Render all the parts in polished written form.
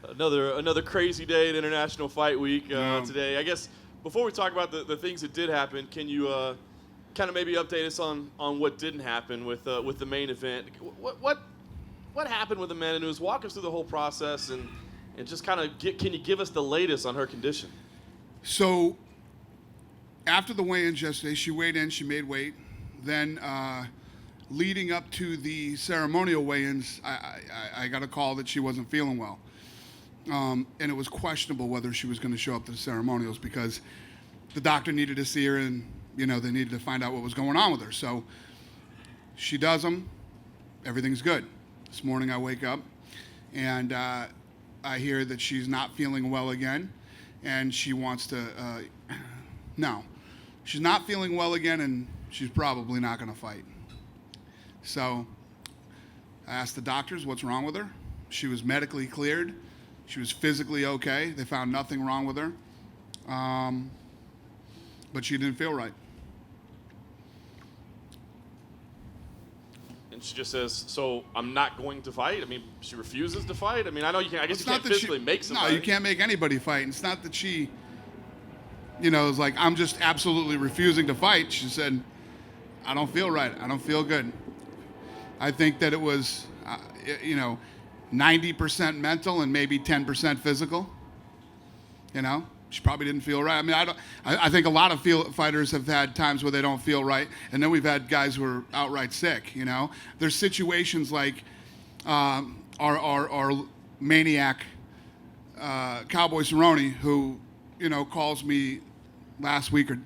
Another crazy day at International Fight Week today. I guess before we talk about the things that did happen, can you kind of maybe update us on what didn't happen with the main event? What happened with Amanda Nunes? Walk us through the whole process and just kind of can you give us the latest on her condition? So after the weigh-ins yesterday, she weighed in, she made weight. Then leading up to the ceremonial weigh-ins, I got a call that she wasn't feeling well. And it was questionable whether she was going to show up to the ceremonials because the doctor needed to see her and, they needed to find out what was going on with her. So she does them. Everything's good. This morning I wake up and I hear that she's not feeling well again and she wants to, no, she's not feeling well again and she's probably not going to fight. So I asked the doctors what's wrong with her. She was medically cleared. She was physically okay. They found nothing wrong with her. But she didn't feel right. And she just says, so I'm not going to fight? I mean, she refuses to fight? I mean, I know you can't, I guess you can't physically make somebody. No, you can't make anybody fight. It's not that she, is like, I'm just absolutely refusing to fight. She said, I don't feel right. I don't feel good. I think that it was, 90% mental and maybe 10% physical. She probably didn't feel right. I mean, I think a lot of fighters have had times where they don't feel right, and then we've had guys who are outright sick. There's situations like our maniac Cowboy Cerrone, who calls me last week or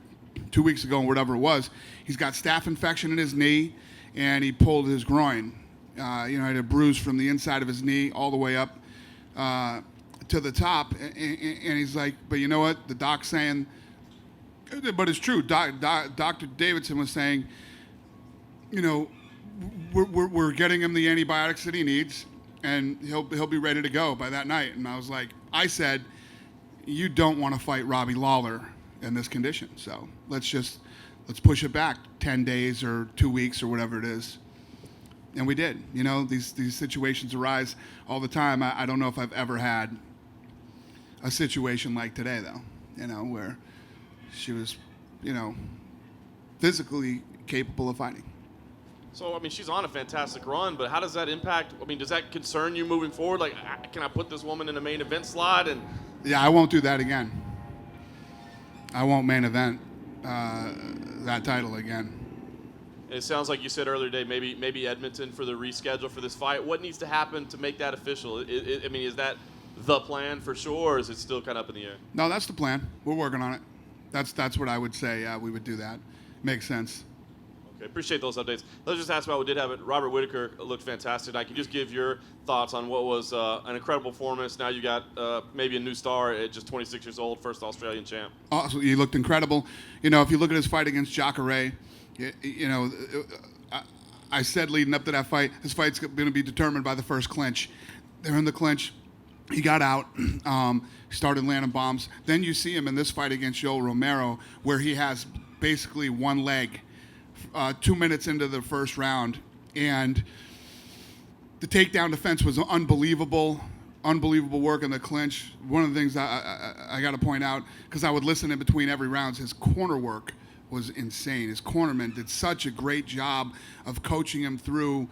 2 weeks ago, or whatever it was. He's got staph infection in his knee, and he pulled his groin. He had a bruise from the inside of his knee all the way up to the top. And he's like, but you know what? The doc's saying, but it's true. Dr. Davidson was saying, we're getting him the antibiotics that he needs, and he'll be ready to go by that night. And I said, you don't want to fight Robbie Lawler in this condition. So let's push it back 10 days or 2 weeks or whatever it is. And we did. These situations arise all the time. I don't know if I've ever had a situation like today, though, where she was, physically capable of fighting. So, I mean, she's on a fantastic run, but how does that impact? I mean, does that concern you moving forward? Like, can I put this woman in a main event slot? And yeah, I won't do that again. I won't main event that title again. It sounds like you said earlier today, maybe Edmonton for the reschedule for this fight. What needs to happen to make that official? I mean, is that the plan for sure, or is it still kind of up in the air? No, that's the plan. We're working on it. That's what I would say. We would do that. Makes sense. Okay, appreciate those updates. Let's just ask about what did happen. Robert Whitaker looked fantastic. I can just give your thoughts on what was an incredible performance. Now you got maybe a new star at just 26 years old, first Australian champ. Oh, so he looked incredible. If you look at his fight against Jacare, I said leading up to that fight, this fight's going to be determined by the first clinch. They're in the clinch. He got out, started landing bombs. Then you see him in this fight against Yoel Romero, where he has basically one leg 2 minutes into the first round. And the takedown defense was unbelievable work in the clinch. One of the things I got to point out, because I would listen in between every round, his corner work was insane. His cornerman did such a great job of coaching him through,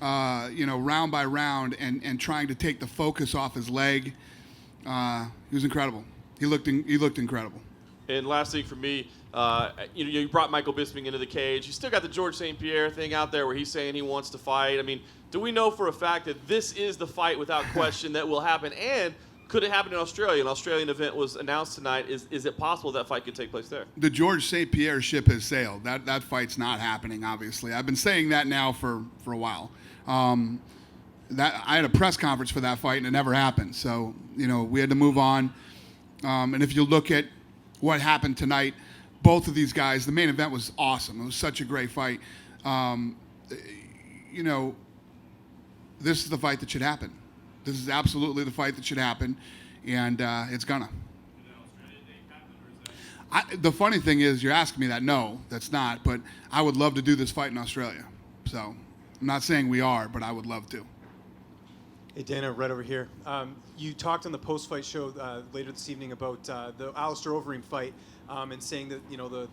round by round and trying to take the focus off his leg. He was incredible. He looked incredible. And last thing for me, you brought Michael Bisping into the cage. You still got the George St. Pierre thing out there where he's saying he wants to fight. I mean, do we know for a fact that this is the fight without question that will happen? And could it happen in Australia? An Australian event was announced tonight. Is it possible that fight could take place there? The George St. Pierre ship has sailed. That fight's not happening, obviously. I've been saying that now for a while. I had a press conference for that fight, and it never happened. So, we had to move on. And if you look at what happened tonight, both of these guys, the main event was awesome. It was such a great fight. This is the fight that should happen. This is absolutely the fight that should happen, and it's gonna. The funny thing is, you're asking me that. No, that's not. But I would love to do this fight in Australia. So I'm not saying we are, but I would love to. Hey, Dana, right over here. You talked on the post-fight show later this evening about the Alistair Overeem fight, and saying that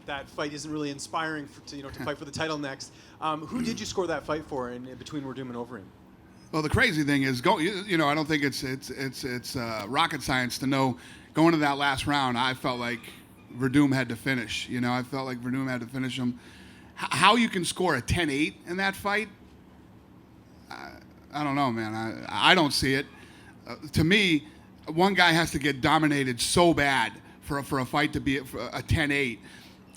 that fight isn't really inspiring to fight for the title next. Who did you score that fight for in between Werdum and Overeem? Well, the crazy thing is, I don't think it's rocket science to know going to that last round. I felt like Werdum had to finish. I felt like Werdum had to finish him. How you can score a 10-8 in that fight? I don't know, man. I don't see it. To me, one guy has to get dominated so bad for a fight to be a 10-8,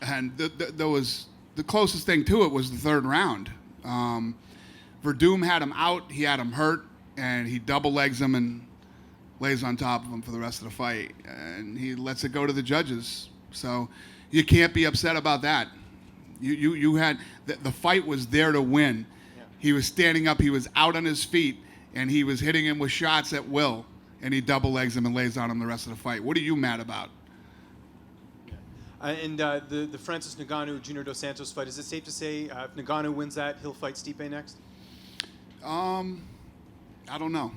and the closest thing to it was the third round. Werdum had him out, he had him hurt, and he double legs him and lays on top of him for the rest of the fight, and he lets it go to the judges. So you can't be upset about that. You had the fight was there to win. He was standing up, he was out on his feet, and he was hitting him with shots at will, and he double legs him and lays on him the rest of the fight. What are you mad about? And the Francis Ngannou Junior Dos Santos fight, is it safe to say if Ngannou wins that, he'll fight Stipe next? I don't know.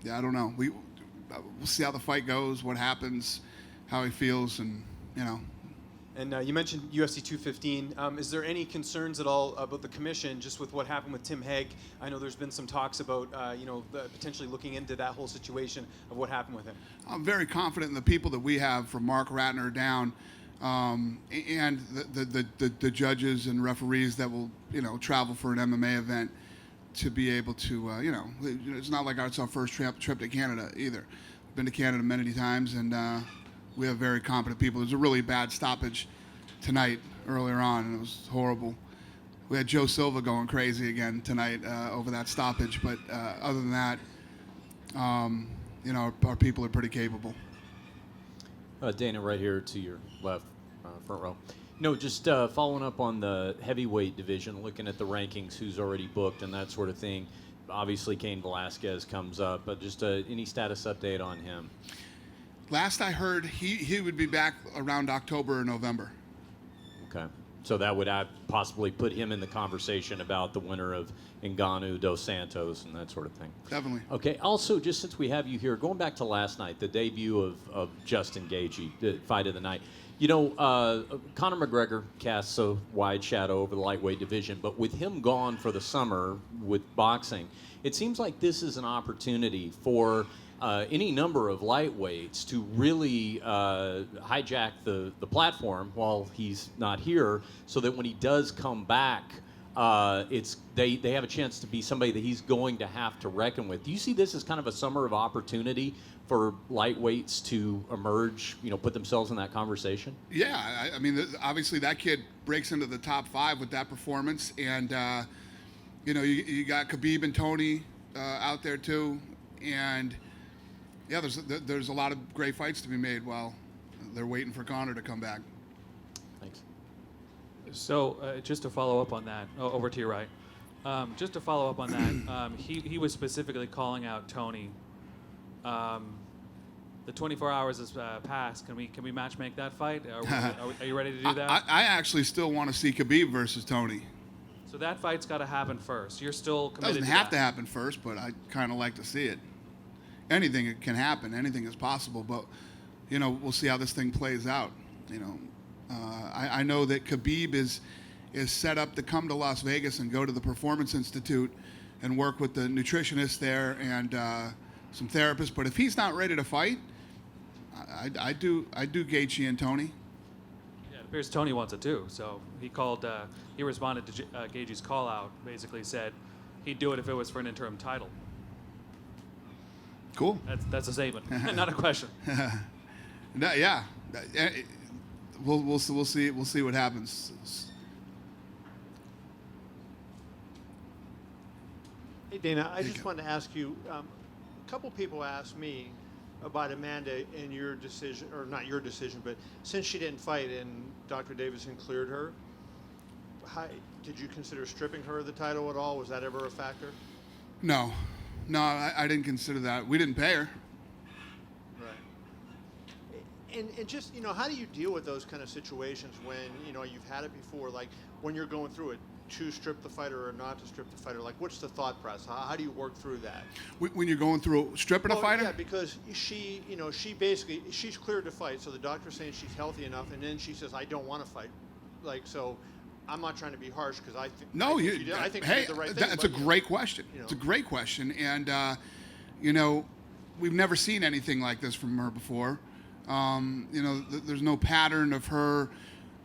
Yeah, I don't know. We'll see how the fight goes, what happens, how he feels, and And you mentioned UFC 215. Is there any concerns at all about the commission, just with what happened with Tim Hague? I know there's been some talks about, potentially looking into that whole situation of what happened with him. I'm very confident in the people that we have, from Mark Ratner down, and the judges and referees that will, travel for an MMA event to be able to, it's not like it's our first trip to Canada either. I've been to Canada many times, and we have very competent people. There's a really bad stoppage tonight earlier on, and it was horrible. We had Joe Silva going crazy again tonight over that stoppage, but other than that, our people are pretty capable. Dana, right here to your left, front row. Just following up on the heavyweight division, looking at the rankings, who's already booked and that sort of thing. Obviously, Cain Velasquez comes up, but just any status update on him? Last I heard, he would be back around October or November. Okay. So that would possibly put him in the conversation about the winner of Ngannou, Dos Santos, and that sort of thing. Definitely. Okay. Also, just since we have you here, going back to last night, the debut of Justin Gaethje, the fight of the night. Conor McGregor casts a wide shadow over the lightweight division, but with him gone for the summer with boxing, it seems like this is an opportunity for any number of lightweights to really hijack the platform while he's not here, so that when he does come back, they have a chance to be somebody that he's going to have to reckon with. Do you see this as kind of a summer of opportunity for lightweights to emerge, put themselves in that conversation? Yeah, I mean, obviously that kid breaks into the top 5 with that performance, and you got Khabib and Tony out there too, and yeah, there's a lot of great fights to be made while they're waiting for Conor to come back. Thanks. So just to follow up on that, over to your right. Just to follow up on that, he was specifically calling out Tony. The 24 hours has passed. Can we match make that fight? Are you ready to do that? I actually still want to see Khabib versus Tony. So that fight's got to happen first. You're still committed. Doesn't have to happen first, but I kind of like to see it. Anything can happen. Anything is possible, but we'll see how this thing plays out. I know that Khabib is set up to come to Las Vegas and go to the Performance Institute and work with the nutritionist there and some therapists. But if he's not ready to fight, I do Gaethje and Tony. Yeah, it appears Tony wants it too. So he responded to Gaethje's call out. Basically said he'd do it if it was for an interim title. Cool. That's a statement, not a question. No, yeah, we'll see what happens. Hey Dana, I just wanted to ask you. A couple people asked me about Amanda and your decision, or not your decision, but since she didn't fight and Dr. Davison cleared her, did you consider stripping her of the title at all? Was that ever a factor? No, I didn't consider that. We didn't pay her. Right. And just, how do you deal with those kind of situations when, you've had it before, like when you're going through it, to strip the fighter or not to strip the fighter? Like, what's the thought process? How do you work through that? When you're going through stripping a fighter? Yeah, because she basically, she's cleared to fight, so the doctor's saying she's healthy enough, and then she says, I don't want to fight. Like, so I'm not trying to be harsh because I think I think hey, you did the right thing. That's a great question. It's a great question, and we've never seen anything like this from her before. There's no pattern of her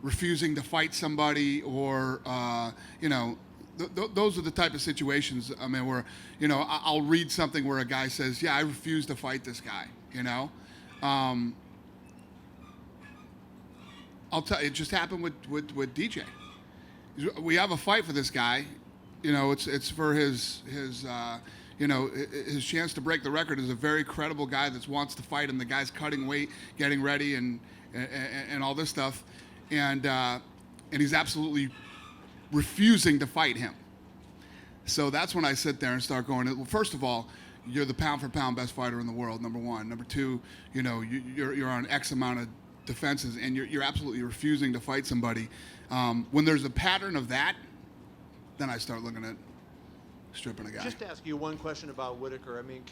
refusing to fight somebody, or those are the type of situations. I mean, where I'll read something where a guy says, "Yeah, I refuse to fight this guy." I'll tell you, it just happened with DJ. We have a fight for this guy. It's for his chance to break the record. Is a very credible guy that wants to fight him. The guy's cutting weight, getting ready, and all this stuff, and he's absolutely refusing to fight him. So that's when I sit there and start going, well, first of all, you're the pound for pound best fighter in the world, number one. Number two, you're on X amount of defenses, and you're absolutely refusing to fight somebody. When there's a pattern of that, then I start looking at stripping a guy. Just to ask you one question about Whitaker. I mean,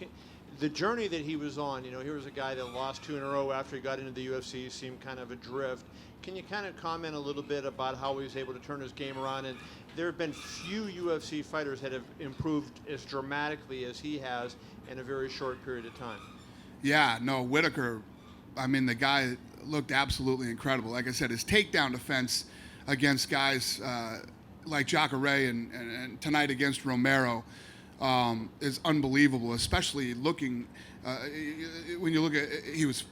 the journey that he was on, here was a guy that lost 2 in a row after he got into the UFC, seemed kind of adrift. Can you kind of comment a little bit about how he was able to turn his game around? And there have been few UFC fighters that have improved as dramatically as he has in a very short period of time. Yeah, no, Whitaker, I mean, the guy looked absolutely incredible. Like I said, his takedown defense against guys like Jacare and tonight against Romero is unbelievable, especially looking, when you look at, he was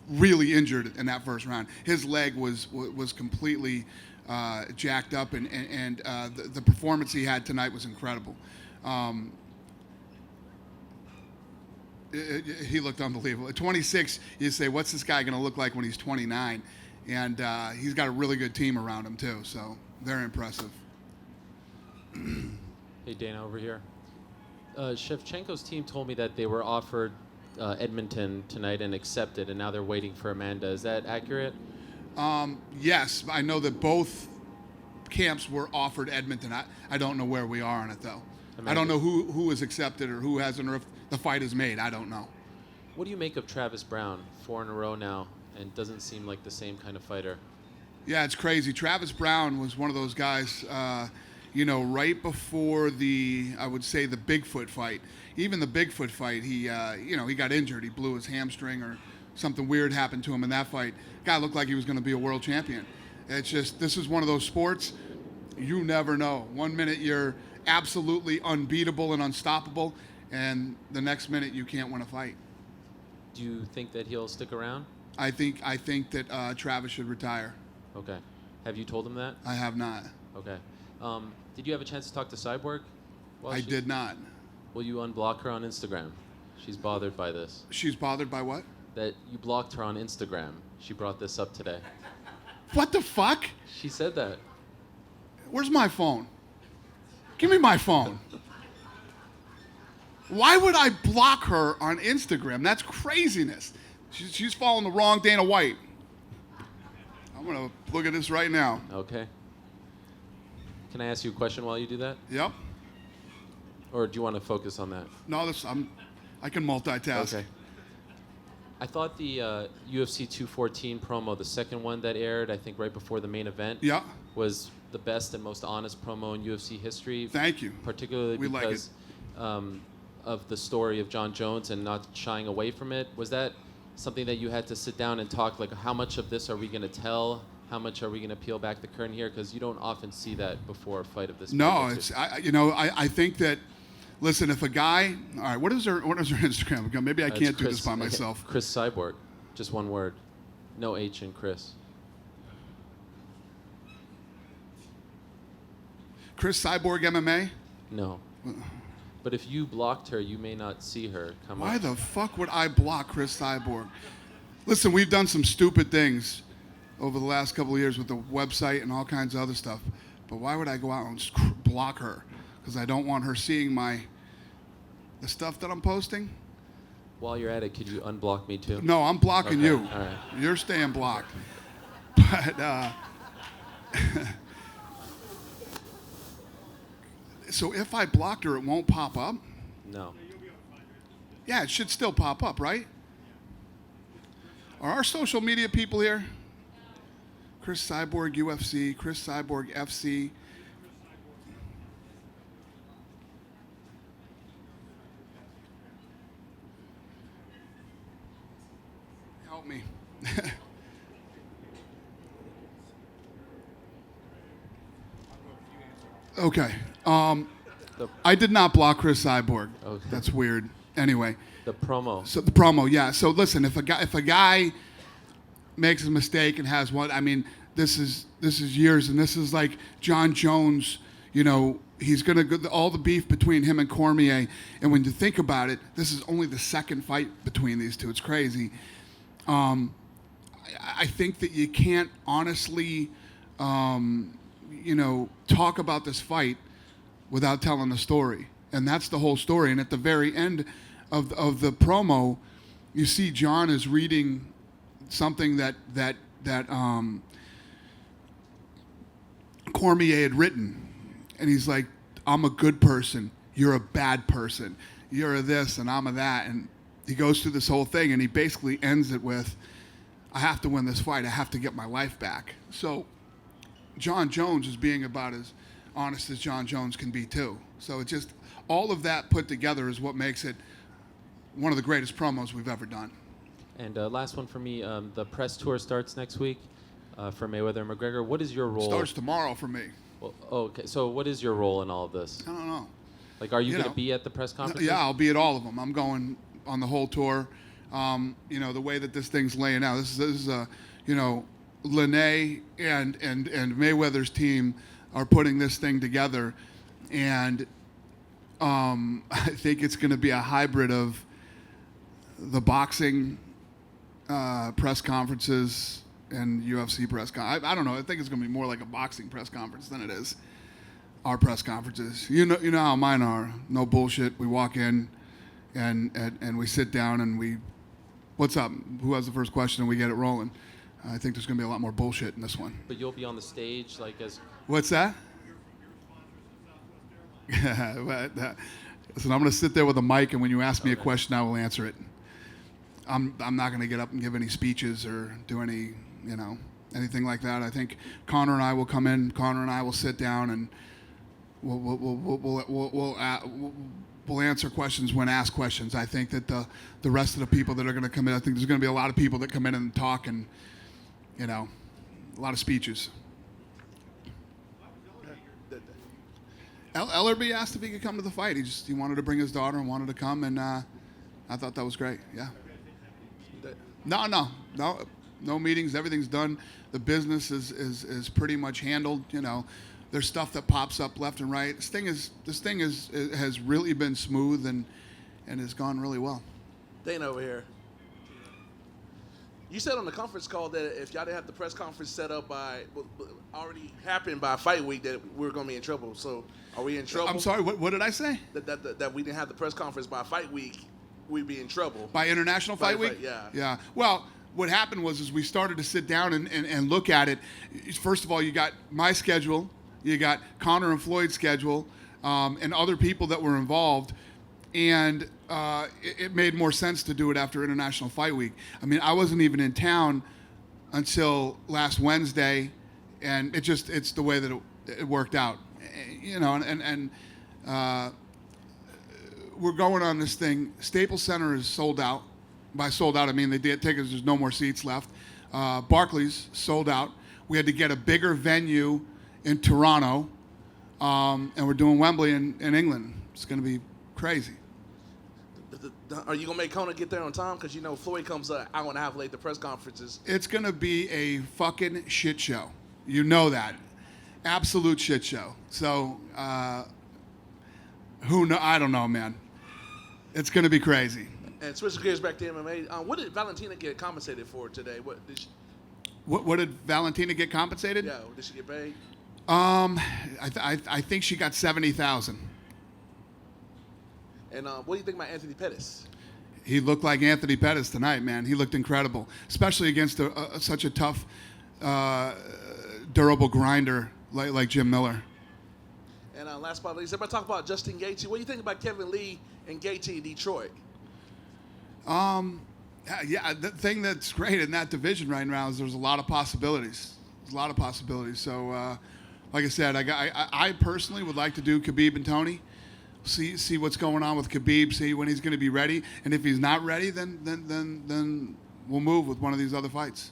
really injured in that first round. His leg was completely jacked up, and the performance he had tonight was incredible. He looked unbelievable. At 26, you say, what's this guy going to look like when he's 29? And he's got a really good team around him, too, so very impressive. Hey, Dana, over here. Shevchenko's team told me that they were offered Edmonton tonight and accepted, and now they're waiting for Amanda. Is that accurate? Yes, I know that both camps were offered Edmonton. I don't know where we are on it, though. Amanda. I don't know who is accepted or who hasn't, or if the fight is made. I don't know. What do you make of Travis Brown? 4 in a row now, and doesn't seem like the same kind of fighter. Yeah, it's crazy. Travis Brown was one of those guys, right before I would say the Bigfoot fight. Even the Bigfoot fight, he got injured. He blew his hamstring or something weird happened to him in that fight. Guy looked like he was going to be a world champion. It's just, this is one of those sports, you never know. One minute you're absolutely unbeatable and unstoppable, and the next minute you can't win a fight. Do you think that he'll stick around? I think that Travis should retire. Okay. Have you told him that? I have not. Okay. Did you have a chance to talk to Cyborg? I did not. Will you unblock her on Instagram? She's bothered by this. She's bothered by what? That you blocked her on Instagram. She brought this up today. What the fuck? She said that. Where's my phone? Give me my phone. Why would I block her on Instagram? That's craziness. She's following the wrong Dana White. I'm going to look at this right now. Okay. Can I ask you a question while you do that? Yep. Or do you want to focus on that? No, I can multitask. Okay. I thought the UFC 214 promo, the second one that aired, I think right before the main event, yeah, was the best and most honest promo in UFC history. Thank you. Particularly we because of the story of John Jones and not shying away from it. Was that something that you had to sit down and talk, like, how much of this are we going to tell? How much are we going to peel back the curtain here? Because you don't often see that before a fight of this. No, I think that. Listen, if a guy, all right, what is her Instagram account? Maybe I can't do this by myself. Chris Cyborg, just one word, no H in Chris. Chris Cyborg MMA? No. But if you blocked her, you may not see her come up. Why the fuck would I block Chris Cyborg? Listen, we've done some stupid things over the last couple of years with the website and all kinds of other stuff. But why would I go out and just block her? Because I don't want her seeing the stuff that I'm posting. While you're at it, could you unblock me too? No, I'm blocking Okay, you. all right. You're staying blocked. But so if I blocked her, it won't pop up? No. Yeah, it should still pop up, right? Are our social media people here? Chris Cyborg UFC, Chris Cyborg FC. Help me. Okay. I did not block Chris Cyborg. Okay. That's weird. Anyway. The promo. So the promo, yeah. So listen, if a guy makes a mistake and has one, I mean, this is years, and this is like John Jones. You know, he's gonna go all the beef between him and Cormier, and when you think about it, this is only the second fight between these two. It's crazy. I think that you can't honestly, talk about this fight without telling the story, and that's the whole story. And at the very end of the promo, you see John is reading something that Cormier had written, and he's like, "I'm a good person. You're a bad person. You're a this, and I'm a that." And he goes through this whole thing, and he basically ends it with, "I have to win this fight. I have to get my life back." So John Jones is being about as honest as John Jones can be too. So it just, all of that put together is what makes it one of the greatest promos we've ever done. And last one for me. The press tour starts next week for Mayweather and McGregor. What is your role? Starts tomorrow for me. Well, okay. So what is your role in all of this? I don't know. Like, are you, You going know. to be at the press conference? Yeah, I'll be at all of them. I'm going on the whole tour. The way that this thing's laying out, this is Lene and Mayweather's team are putting this thing together, and I think it's going to be a hybrid of the boxing press conferences and UFC press I don't know. I think it's going to be more like a boxing press conference than it is our press conferences. You know how mine are. No bullshit. We walk in and we sit down and we, what's up? Who has the first question? And we get it rolling. I think there's going to be a lot more bullshit in this one. But you'll be on the stage, like, as... What's that? Listen, I'm going to sit there with a mic, and when you ask me a question, I will answer it. I'm not going to get up and give any speeches or do any, anything like that. I think Connor and I will come in. Connor and I will sit down, and we'll answer questions when asked questions. I think that the rest of the people that are going to come in, I think there's going to be a lot of people that come in and talk, and a lot of speeches. Ellerby asked if he could come to the fight. He wanted to bring his daughter and wanted to come, and I thought that was great. Yeah. No meetings. Everything's done. The business is pretty much handled. There's stuff that pops up left and right. This thing has really been smooth and has gone really well. Dana over here. You said on the conference call that if y'all didn't have the press conference set up already happened by fight week, that we were going to be in trouble. So are we in trouble? I'm sorry, what did I say? That we didn't have the press conference by fight week, we'd be in trouble. By International Fight Week? Yeah. Yeah. Well, what happened was we started to sit down and look at it. First of all, you got my schedule, you got Connor and Floyd's schedule, and other people that were involved. And it made more sense to do it after International Fight Week. I mean, I wasn't even in town until last Wednesday, and it's the way that it worked out. We're going on this thing. Staples Center is sold out. By sold out, I mean they did tickets. There's no more seats left. Barclays sold out. We had to get a bigger venue in Toronto, and we're doing Wembley in England. It's going to be crazy. Are you going to make Conor get there on time? Because Floyd comes an hour and a half late to press conferences. It's going to be a fucking shit show. You know that. Absolute shit show. So, I don't know, man. It's going to be crazy. And switching gears back to MMA, what did Valentina get compensated for today? What did Valentina get compensated? Yeah, did she get paid? I think she got $70,000. And what do you think about Anthony Pettis? he looked like Anthony Pettis tonight, man. He looked incredible, especially against such a tough, durable grinder like Jim Miller. And last but not least, everybody talk about Justin Gaethje. What do you think about Kevin Lee and Gaethje in Detroit? Yeah, the thing that's great in that division right now is there's a lot of possibilities. There's a lot of possibilities. So, like I said, I personally would like to do Khabib and Tony. See what's going on with Khabib. See when he's going to be ready, and if he's not ready, then we'll move with one of these other fights.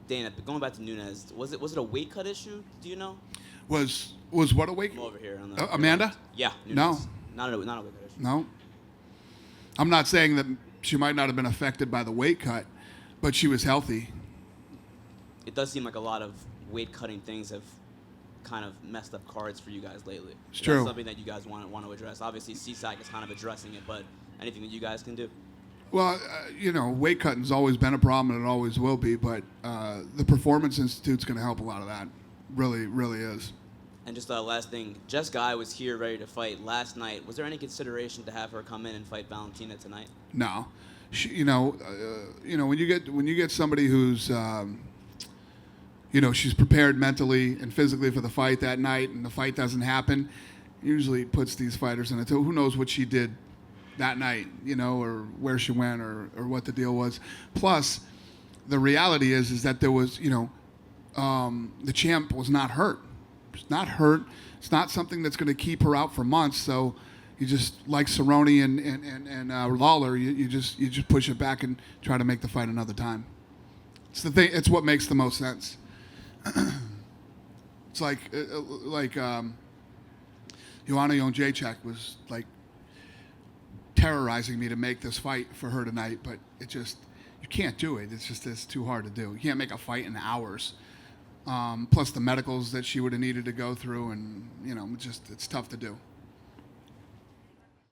Dana, going back to Nunes, was it a weight cut issue? Do you know? Was what a weight? I'm over here on the Amanda? Yeah. Nunes. No. Not a weight cut issue. No. I'm not saying that she might not have been affected by the weight cut, but she was healthy. It does seem like a lot of weight cutting things have kind of messed up cards for you guys lately. It's Is true. that something that you guys want to address? Obviously, CSAC is kind of addressing it, but anything that you guys can do? Well, weight cutting's always been a problem, and it always will be. But the Performance Institute's going to help a lot of that. Really, really is. And just last thing, Jess Guy was here ready to fight last night. Was there any consideration to have her come in and fight Valentina tonight? No, she, when you get somebody who's she's prepared mentally and physically for the fight that night, and the fight doesn't happen, usually puts these fighters in it. So who knows what she did that night, or where she went, or what the deal was. Plus, the reality is that there was, the champ was not hurt. She's not hurt. It's not something that's going to keep her out for months. So you just, like Cerrone and Lawler, you just push it back and try to make the fight another time. It's the thing. It's what makes the most sense. It's like Joanna Jędrzejczyk was like terrorizing me to make this fight for her tonight, but you can't do it. It's too hard to do. You can't make a fight in hours. Plus the medicals that she would have needed to go through, and it's tough to do.